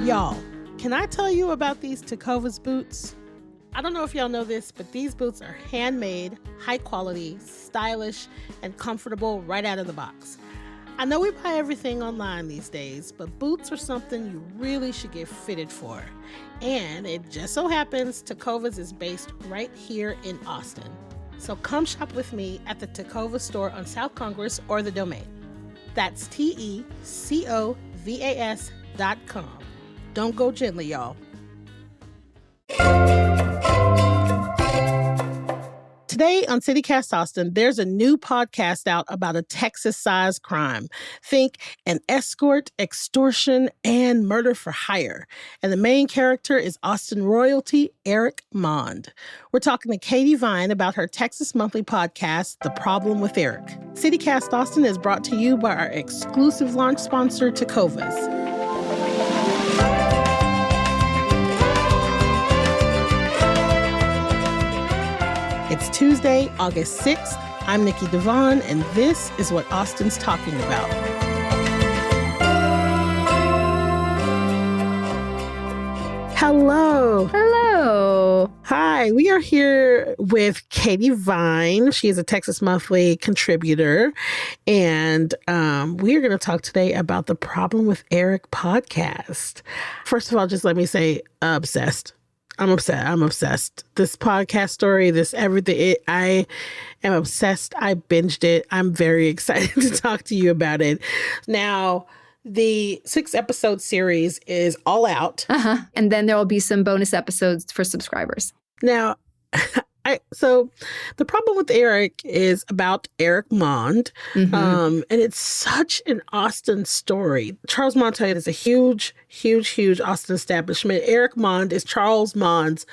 Y'all, can I tell you about these Tecovas boots? I don't know if y'all know this, but these boots are handmade, high quality, stylish, and comfortable right out of the box. I know we buy everything online these days, but boots are something you really should get fitted for. And it just so happens Tecovas is based right here in Austin. So come shop with me at the Tecovas store on South Congress or the Domain. That's TECOVAS.com. Don't go gently, y'all. Today on CityCast Austin, there's a new podcast out about a Texas-sized crime. Think an escort, extortion, and murder for hire. And the main character is Austin royalty, Eric Mond. We're talking to Katie Vine about her Texas Monthly podcast, The Problem with Eric. CityCast Austin is brought to you by our exclusive launch sponsor, Tecovas. It's Tuesday, August 6th. I'm Nikki Devon, and this is what Austin's talking about. Hello. Hello. Hi, we are here with Katie Vine. She is a Texas Monthly contributor, and we are going to talk today about the Problem with Eric podcast. First of all, just let me say, obsessed. I'm obsessed. This podcast story, this everything. I am obsessed. I binged it. I'm very excited to talk to you about it. Now, the 6-episode series is all out. And then there will be some bonus episodes for subscribers. Now, so the Problem with Eric is about Eric Mond, and it's such an Austin story. Charles Mond is a huge Austin establishment. Eric Mond is Charles Mond's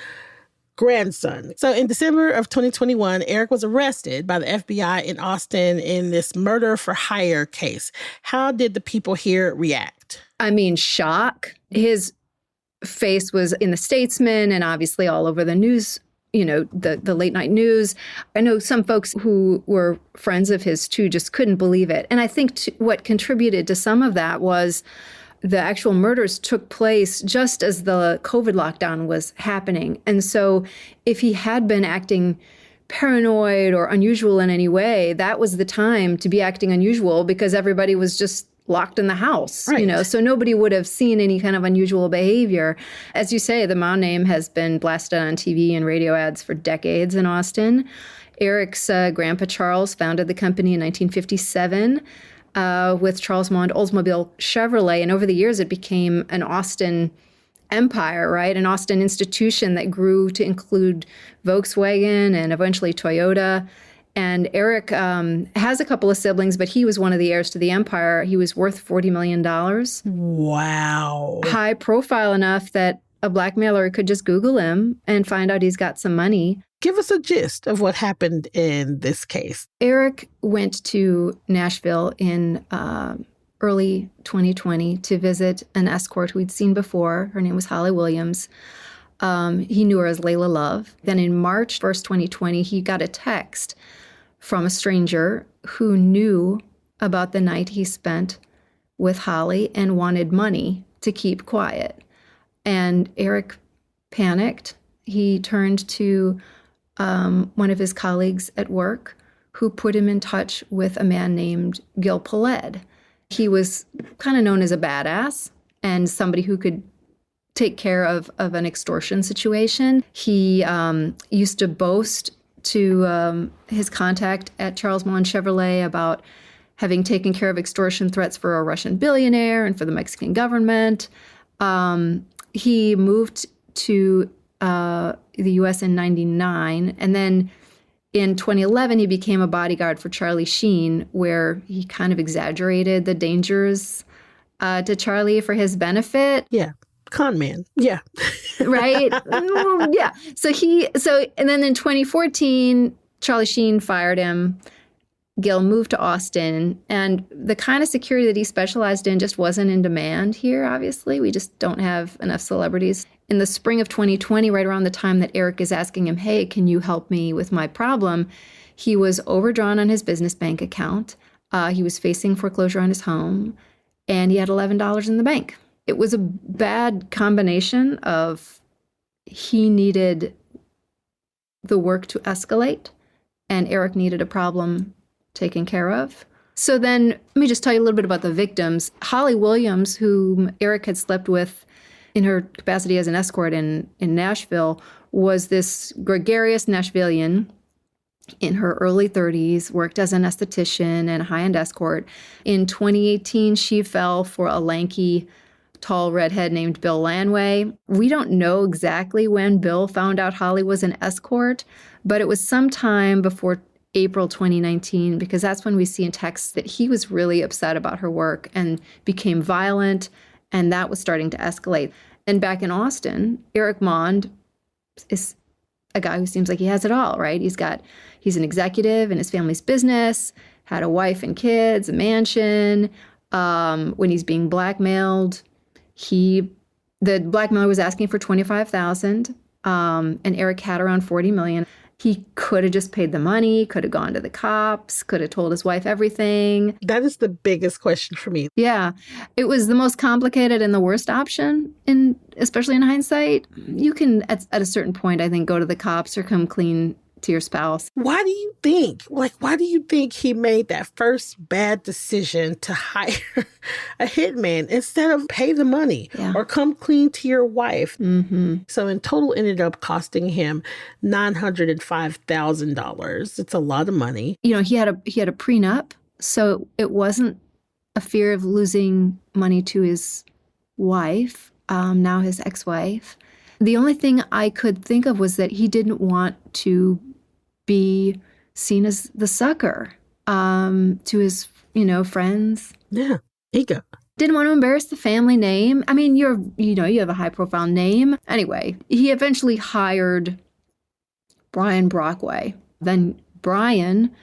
grandson. So in December of 2021, Eric was arrested by the FBI in Austin in this murder for hire case. How did the people here react? I mean, shock. His face was in the Statesman and obviously all over the news. You know, the late night news. I know some folks who were friends of his too just couldn't believe it. And I think what contributed to some of that was the actual murders took place just as the COVID lockdown was happening. And so if he had been acting paranoid or unusual in any way, that was the time to be acting unusual because everybody was just locked in the house, right. You know, so nobody would have seen any kind of unusual behavior. As you say, the Mond name has been blasted on TV and radio ads for decades in Austin. Eric's grandpa Charles founded the company in 1957 with Charles Mond Oldsmobile Chevrolet. And over the years, it became an Austin empire, right? An Austin institution that grew to include Volkswagen and eventually Toyota. And Eric has a couple of siblings, but he was one of the heirs to the empire. He was worth $40 million. Wow. High profile enough that a blackmailer could just Google him and find out he's got some money. Give us a gist of what happened in this case. Eric went to Nashville in early 2020 to visit an escort who he'd seen before. Her name was Holly Williams. He knew her as Layla Love. Then in March 1st, 2020, he got a text from a stranger who knew about the night he spent with Holly and wanted money to keep quiet. And Eric panicked. He turned to one of his colleagues at work who put him in touch with a man named Gil Peled. He was kind of known as a badass and somebody who could take care of an extortion situation. He used to boast to his contact at Charles Mond Chevrolet about having taken care of extortion threats for a Russian billionaire and for the Mexican government. He moved to the U.S. in 1999, and then in 2011, he became a bodyguard for Charlie Sheen, where he kind of exaggerated the dangers to Charlie for his benefit. Yeah. Con man. Yeah. Right? Yeah. And then in 2014, Charlie Sheen fired him. Gil moved to Austin, and the kind of security that he specialized in just wasn't in demand here, obviously. We just don't have enough celebrities. In the spring of 2020, right around the time that Eric is asking him, hey, can you help me with my problem? He was overdrawn on his business bank account. He was facing foreclosure on his home, and he had $11 in the bank. It was a bad combination of he needed the work to escalate and Eric needed a problem taken care of. So then let me just tell you a little bit about the victims. Holly Williams, whom Eric had slept with in her capacity as an escort in Nashville, was this gregarious Nashvilleian in her early 30s, worked as an esthetician and a high-end escort. In 2018, she fell for a lanky, tall redhead named Bill Lanway. We don't know exactly when Bill found out Holly was an escort, but it was sometime before April 2019, because that's when we see in texts that he was really upset about her work and became violent, and that was starting to escalate. And back in Austin, Eric Mond is a guy who seems like he has it all, right? He's an executive in his family's business, had a wife and kids, a mansion. When he's being blackmailed, the blackmailer was asking for $25,000, and Eric had around $40 million. He could have just paid the money, could have gone to the cops, could have told his wife everything. That is the biggest question for me. Yeah, it was the most complicated and the worst option, especially in hindsight. You can, at a certain point, I think, go to the cops or come clean to your spouse. Why do you think he made that first bad decision to hire a hitman instead of pay the money or come clean to your wife? Mm-hmm. So in total ended up costing him $905,000. It's a lot of money. You know, he had a prenup, so it wasn't a fear of losing money to his wife, now his ex-wife. The only thing I could think of was that he didn't want to be seen as the sucker to his, friends. Yeah, ego. Didn't want to embarrass the family name. I mean, you have a high-profile name. Anyway, he eventually hired Brian Brockway. Then Brian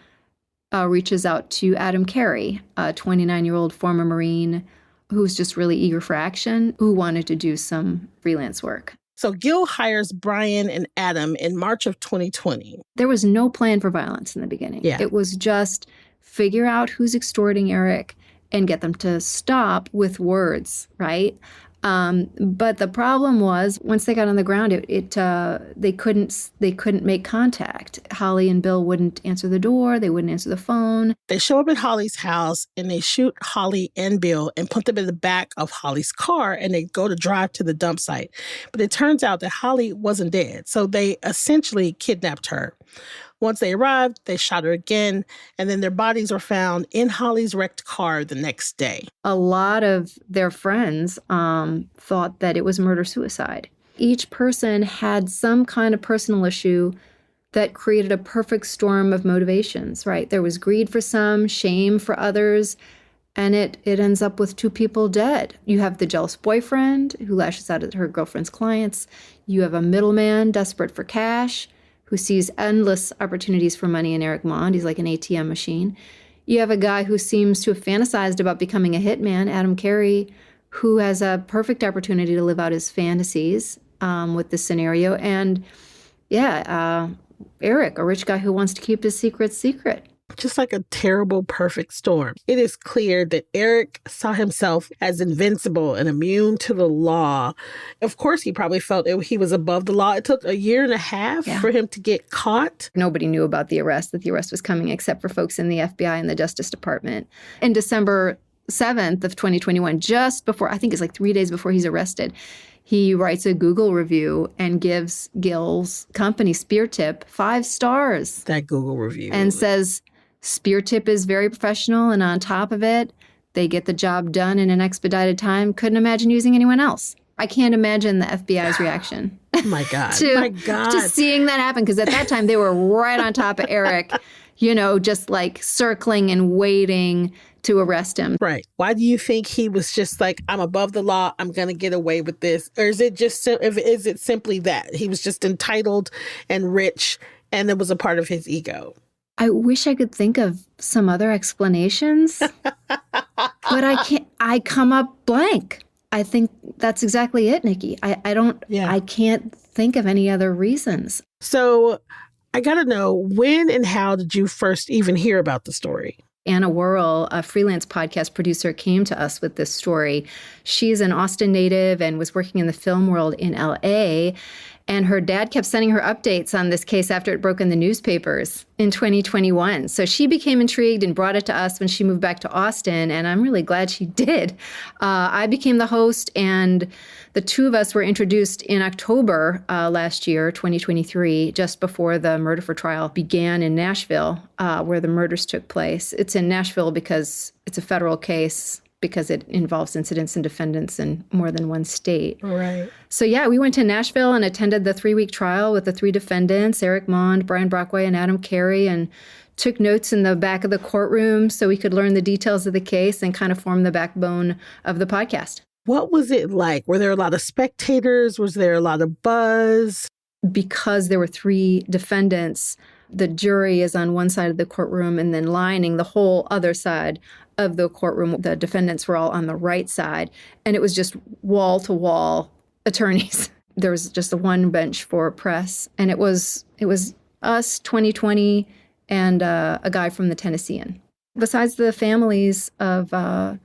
reaches out to Adam Carey, a 29-year-old former Marine who's just really eager for action, who wanted to do some freelance work. So Gil hires Brian and Adam in March of 2020. There was no plan for violence in the beginning. Yeah. It was just figure out who's extorting Eric and get them to stop with words, right? But the problem was once they got on the ground, they couldn't make contact. Holly and Bill wouldn't answer the door. They wouldn't answer the phone. They show up at Holly's house and they shoot Holly and Bill and put them in the back of Holly's car and they go to drive to the dump site. But it turns out that Holly wasn't dead. So they essentially kidnapped her. Once they arrived, they shot her again, and then their bodies were found in Holly's wrecked car the next day. A lot of their friends thought that it was murder-suicide. Each person had some kind of personal issue that created a perfect storm of motivations, right? There was greed for some, shame for others, and it ends up with two people dead. You have the jealous boyfriend who lashes out at her girlfriend's clients. You have a middleman desperate for cash who sees endless opportunities for money in Eric Mond. He's like an ATM machine. You have a guy who seems to have fantasized about becoming a hitman, Adam Carey, who has a perfect opportunity to live out his fantasies with this scenario. And Eric, a rich guy who wants to keep his secret secret. Just like a terrible, perfect storm. It is clear that Eric saw himself as invincible and immune to the law. Of course, he probably felt he was above the law. It took a year and a half for him to get caught. Nobody knew about that the arrest was coming except for folks in the FBI and the Justice Department. In December 7th of 2021, just before, I think it's like 3 days before he's arrested, he writes a Google review and gives Gil's company, Spear Tip, 5 stars. That Google review. And says, Spear Tip is very professional, and on top of it, they get the job done in an expedited time. Couldn't imagine using anyone else. I can't imagine the FBI's reaction. Oh my God. to seeing that happen, because at that time they were right on top of Eric, just like circling and waiting to arrest him. Right. Why do you think he was just like, I'm above the law, I'm going to get away with this? Or is it simply that he was just entitled and rich and it was a part of his ego? I wish I could think of some other explanations, but I can't. I come up blank. I think that's exactly it, Nikki. I can't think of any other reasons. So I got to know, when and how did you first even hear about the story? Anna Worrell, a freelance podcast producer, came to us with this story. She's an Austin native and was working in the film world in LA. And her dad kept sending her updates on this case after it broke in the newspapers in 2021. So she became intrigued and brought it to us when she moved back to Austin. And I'm really glad she did. I became the host, and the two of us were introduced in October last year, 2023, just before the murder for trial began in Nashville, where the murders took place. It's in Nashville because it's a federal case, because it involves incidents and defendants in more than one state. Right. So yeah, we went to Nashville and attended the 3-week trial with the 3 defendants, Eric Mond, Brian Brockway, and Adam Carey, and took notes in the back of the courtroom so we could learn the details of the case and kind of form the backbone of the podcast. What was it like? Were there a lot of spectators? Was there a lot of buzz? Because there were 3 defendants, the jury is on one side of the courtroom, and then lining the whole other side of the courtroom. The defendants were all on the right side, and it was just wall-to-wall attorneys. There was just the one bench for press, and it was us, 2020, and a guy from the Tennessean. Besides the families of the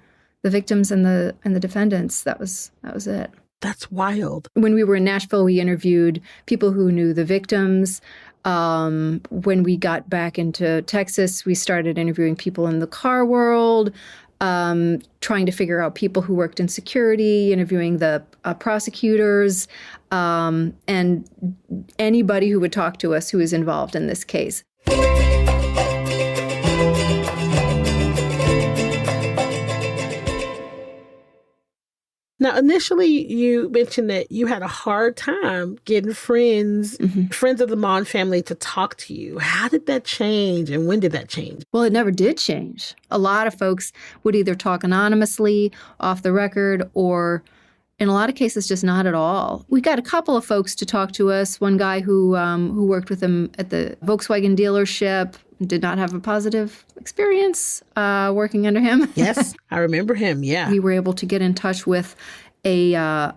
victims and the defendants, that was it. That's wild. When we were in Nashville, we interviewed people who knew the victims. When we got back into Texas, we started interviewing people in the car world, trying to figure out people who worked in security, interviewing the prosecutors, and anybody who would talk to us who was involved in this case. Now, initially, you mentioned that you had a hard time getting friends of the Mond family to talk to you. How did that change, and when did that change? Well, it never did change. A lot of folks would either talk anonymously, off the record, or in a lot of cases, just not at all. We got a couple of folks to talk to us. One guy who worked with him at the Volkswagen dealership did not have a positive experience working under him. Yes, I remember him, yeah. We were able to get in touch with a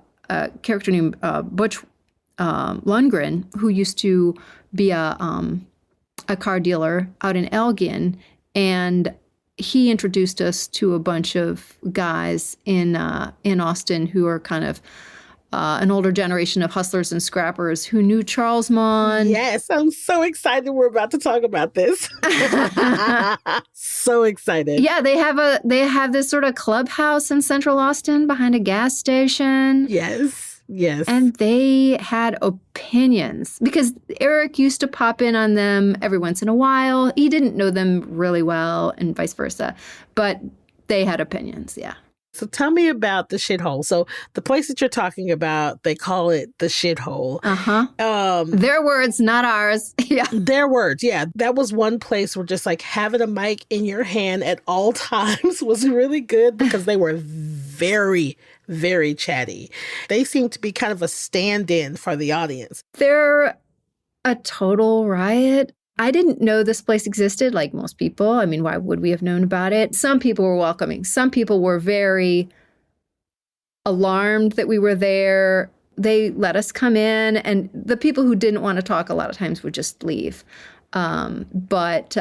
character named Butch Lundgren, who used to be a car dealer out in Elgin, and he introduced us to a bunch of guys in Austin who are kind of an older generation of hustlers and scrappers who knew Charles Mond. Yes, I'm so excited we're about to talk about this. So excited. Yeah, they have this sort of clubhouse in Central Austin behind a gas station. Yes. And they had opinions because Eric used to pop in on them every once in a while. He didn't know them really well and vice versa, but they had opinions, yeah. So tell me about the shithole. So the place that you're talking about, they call it the shithole. Their words, not ours. Yeah. Their words, yeah. That was one place where just like having a mic in your hand at all times was really good because they were very, very chatty. They seemed to be kind of a stand-in for the audience. They're a total riot. I didn't know this place existed like most people. I mean, why would we have known about it? Some people were welcoming. Some people were very alarmed that we were there. They let us come in, and the people who didn't want to talk a lot of times would just leave. But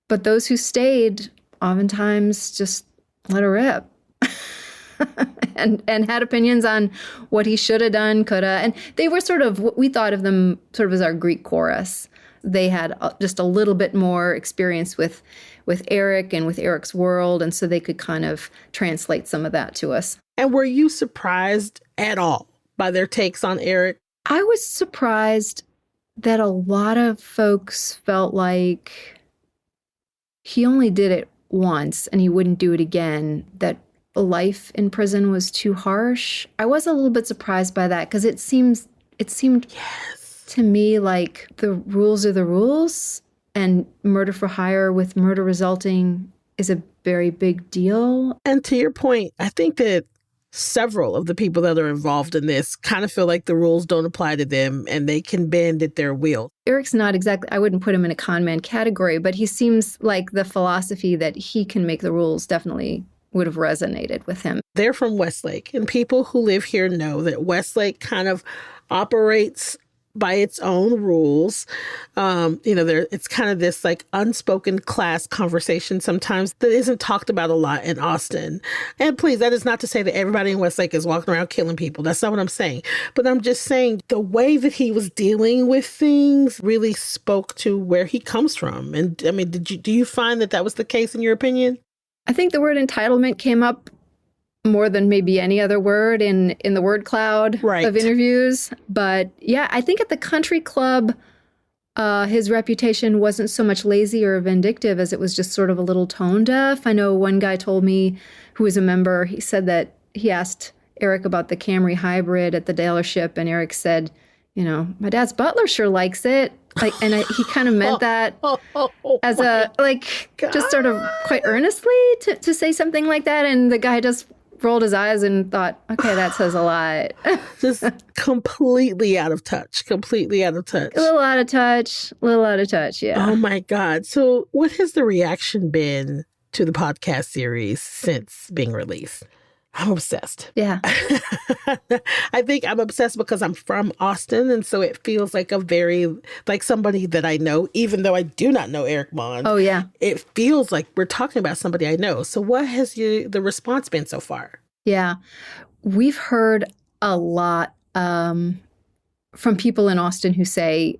those who stayed oftentimes just let her rip. And had opinions on what he should have done, could have. And they were sort of, we thought of them sort of as our Greek chorus. They had just a little bit more experience with Eric and with Eric's world, and so they could kind of translate some of that to us. And were you surprised at all by their takes on Eric? I was surprised that a lot of folks felt like he only did it once and he wouldn't do it again, that life in prison was too harsh. I was a little bit surprised by that because it seemed yes. to me like the rules are the rules, and murder for hire with murder resulting is a very big deal. And to your point, I think that several of the people that are involved in this kind of feel like the rules don't apply to them and they can bend at their will. Eric's not exactly, I wouldn't put him in a con man category, but he seems like the philosophy that he can make the rules definitely would have resonated with him. They're from Westlake, and people who live here know that Westlake kind of operates by its own rules. It's kind of this like unspoken class conversation sometimes that isn't talked about a lot in Austin. And please, that is not to say that everybody in Westlake is walking around killing people. That's not what I'm saying. But I'm just saying the way that he was dealing with things really spoke to where he comes from. And I mean, do you find that was the case in your opinion? I think the word entitlement came up more than maybe any other word in the word cloud of interviews. But yeah, I think at the country club, his reputation wasn't so much lazy or vindictive as it was just sort of a little tone deaf. I know one guy told me, who was a member, he said that he asked Eric about the Camry hybrid at the dealership, and Eric said, my dad's butler sure likes it. He kind of meant that as just sort of quite earnestly to say something like that. And the guy just rolled his eyes and thought, okay, that says a lot. Just completely out of touch. A little out of touch, yeah. Oh my God. So what has the reaction been to the podcast series since being released? I'm obsessed. Yeah. I think I'm obsessed because I'm from Austin. And so it feels like like somebody that I know, even though I do not know Eric Bond. Oh, yeah. It feels like we're talking about somebody I know. So what has the response been so far? Yeah. We've heard a lot from people in Austin who say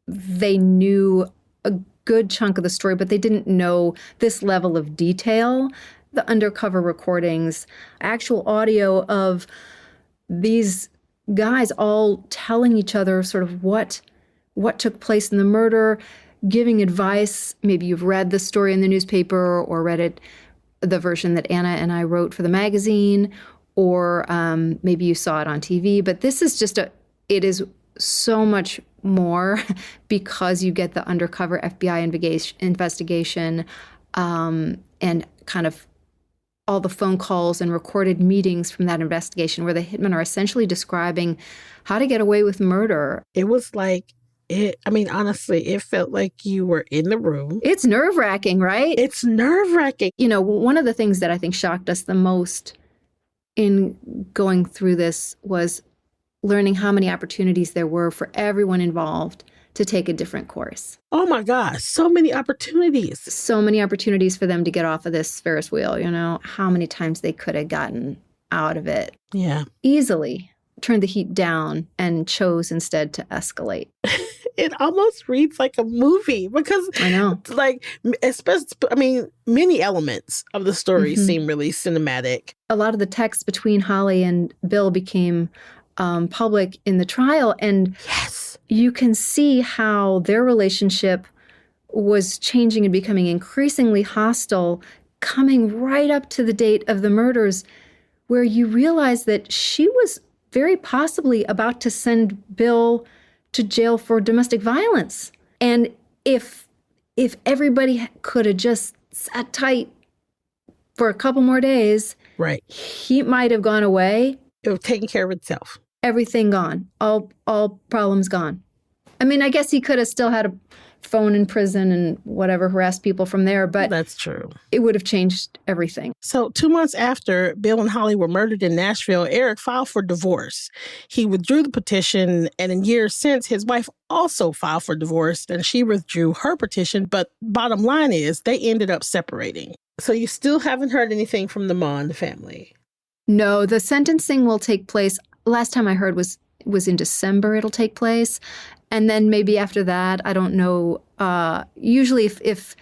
they knew a good chunk of the story, but they didn't know this level of detail. The undercover recordings, actual audio of these guys all telling each other sort of what took place in the murder, giving advice. Maybe you've read the story in the newspaper or read it, the version that Anna and I wrote for the magazine, or maybe you saw it on TV. But this is it is so much more because you get the undercover FBI investigation and kind of all the phone calls and recorded meetings from that investigation where the hitmen are essentially describing how to get away with murder. It was honestly, it felt like you were in the room. It's nerve-wracking, right? It's nerve-wracking. One of the things that I think shocked us the most in going through this was learning how many opportunities there were for everyone involved to take a different course. Oh my gosh, so many opportunities. So many opportunities for them to get off of this Ferris wheel, how many times they could have gotten out of it. Yeah. Easily turned the heat down and chose instead to escalate. It almost reads like a movie because I know. Many elements of the story seem really cinematic. A lot of the text between Holly and Bill became public in the trial, and yes, you can see how their relationship was changing and becoming increasingly hostile, coming right up to the date of the murders, where you realize that she was very possibly about to send Bill to jail for domestic violence. And if everybody could have just sat tight for a couple more days, right, he might have gone away. It was taking care of itself. Everything gone. All problems gone. I mean, I guess he could have still had a phone in prison and whatever, harassed people from there, but that's true. It would have changed everything. So 2 months after Bill and Holly were murdered in Nashville, Eric filed for divorce. He withdrew the petition, and in years since, his wife also filed for divorce, and she withdrew her petition, but bottom line is they ended up separating. So you still haven't heard anything from the Mond family? No, the sentencing will take place. Last time I heard was in December it'll take place. And then maybe after that, I don't know. Usually if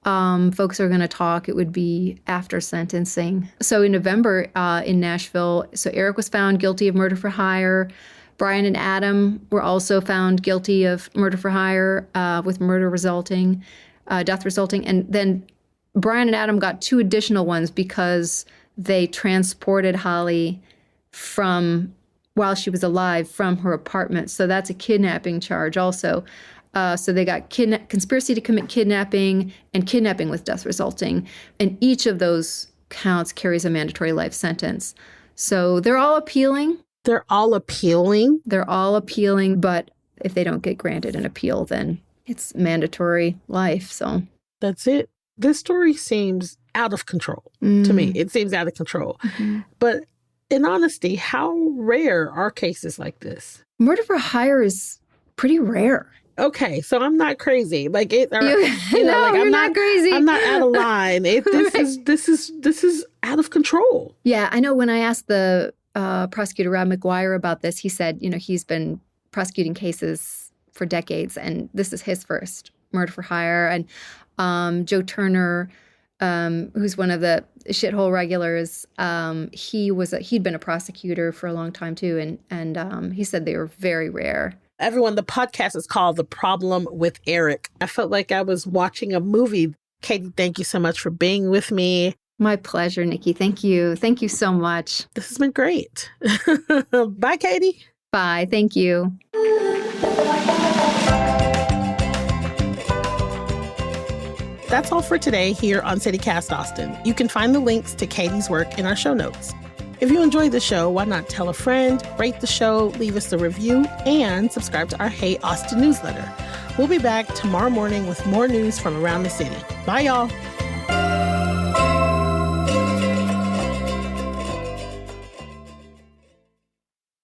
folks are going to talk, it would be after sentencing. So in November in Nashville, so Eric was found guilty of murder for hire. Brian and Adam were also found guilty of murder for hire with death resulting. And then Brian and Adam got 2 additional ones because they transported Holly while she was alive from her apartment. So that's a kidnapping charge also. So they got conspiracy to commit kidnapping and kidnapping with death resulting. And each of those counts carries a mandatory life sentence. So they're all appealing. They're all appealing? They're all appealing, but if they don't get granted an appeal, then it's mandatory life. So that's it. This story seems out of control to me. It seems out of control. Mm-hmm. But in honesty, how rare are cases like this? Murder for hire is pretty rare. Okay, so I'm not crazy. Like it, or, No, like you're I'm not crazy. I'm not out of line. This is out of control. Yeah, I know. When I asked the prosecutor Rob McGuire about this, he said, he's been prosecuting cases for decades, and this is his first murder for hire. And Joe Turner, who's one of the shithole regulars, he'd been a prosecutor for a long time too, and he said they were very rare. Everyone, the podcast is called The Problem with Eric. I felt like I was watching a movie. Katie, thank you so much for being with me. My pleasure, Nikki. Thank you. Thank you so much. This has been great. Bye, Katie. Bye. Thank you. That's all for today here on CityCast Austin. You can find the links to Katie's work in our show notes. If you enjoyed the show, why not tell a friend, rate the show, leave us a review, and subscribe to our Hey Austin newsletter. We'll be back tomorrow morning with more news from around the city. Bye, y'all.